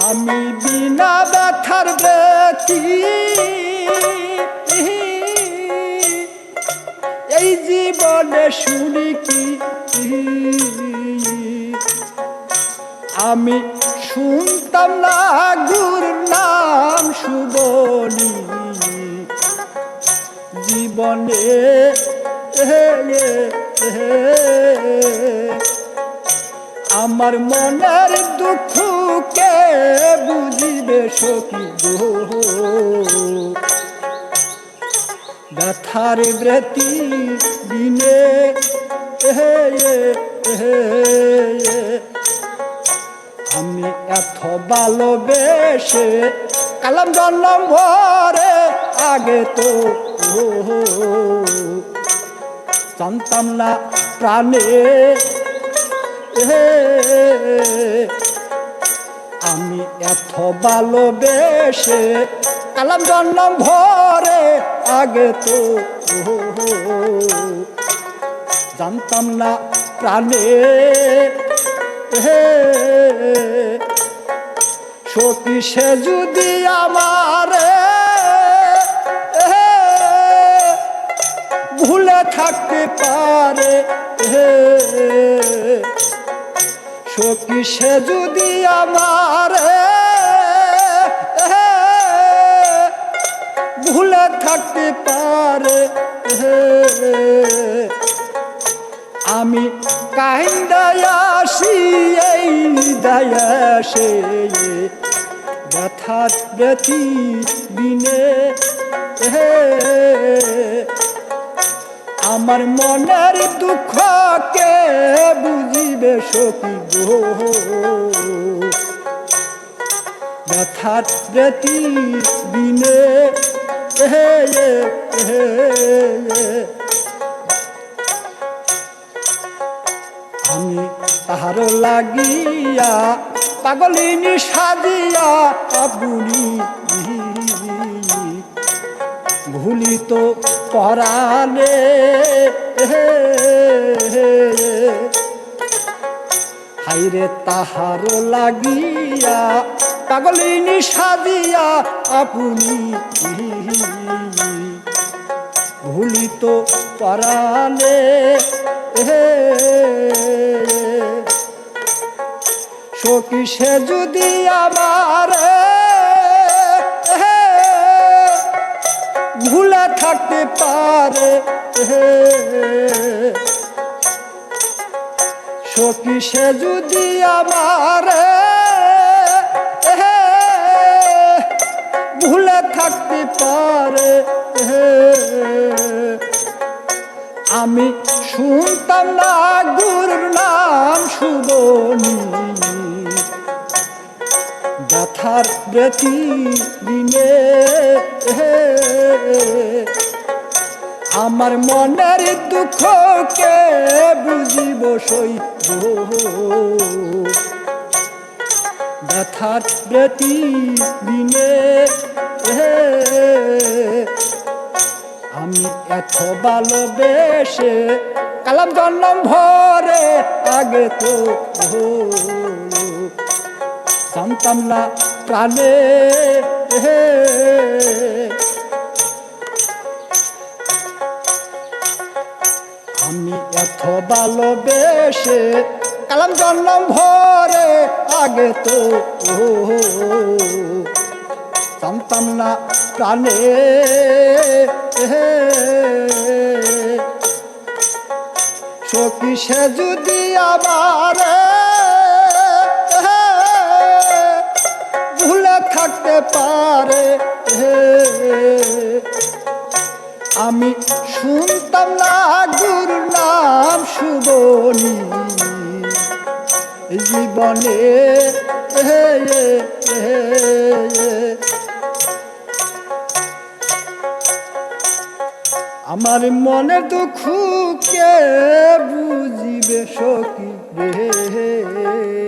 আমি বিনা ব্যথার ব্যথি এই জীবনে শুনি কি আমি শুনতাম না গুর নাম সুবনি জীবনে আমার মনের দুঃখকে বুঝিবে সখী গো ব্যথার ব্রতি দিনে আমি এত ভালোবেসে কালাম জন্ম ভরে আগে তো জানতাম না প্রাণে আমি এত ভালোবেসে কালাম জন্ম ভরে আগে তো জানতাম না প্রাণে সখী সে যদি আমার ভুলে থাকতে পারে সখী সে যদি আমার ভুলে থাকতে পারে আমি কাহিন্দায় আসি এই দয়াসে ব্যথার ব্যথি বিনে আমার মনের দুঃখকে বুঝিবে সখী গো ব্যথার ব্যথি বিনে আমি তাহার লাগিয়া পাগলিনী সাজিয়া বুড়ি ভুলি তো পরাণে হাইরে তাহার লাগিয়া পাগলিনী সাজিয়া আপনি ভুলি তো পরাণে সখী সে যদি আমার ভুলে থাকতে পারে সখী সে যদি আমার ভুলে থাকতে পারে আমি শুনতাম না গুর নাম সুবনি ব্যথার ব্রতি দিনে আমার মনের দুঃখকে বুঝিব সইব ব্যথার ব্রতি দিনে আমি এত ভালোবেসে কালাম জন্ম ভরে আগে তো জানতাম না প্রাণে আমি এত ভালোবেসে কালাম জন্ম ভরে আগে তো জানতাম না প্রাণে সখী সে যদি আবার ভুলে থাকতে পারে আমি শুনতাম না গুর নাম সুবনি জীবনে আমার মনের দুঃখকে বুঝিবে সখী রে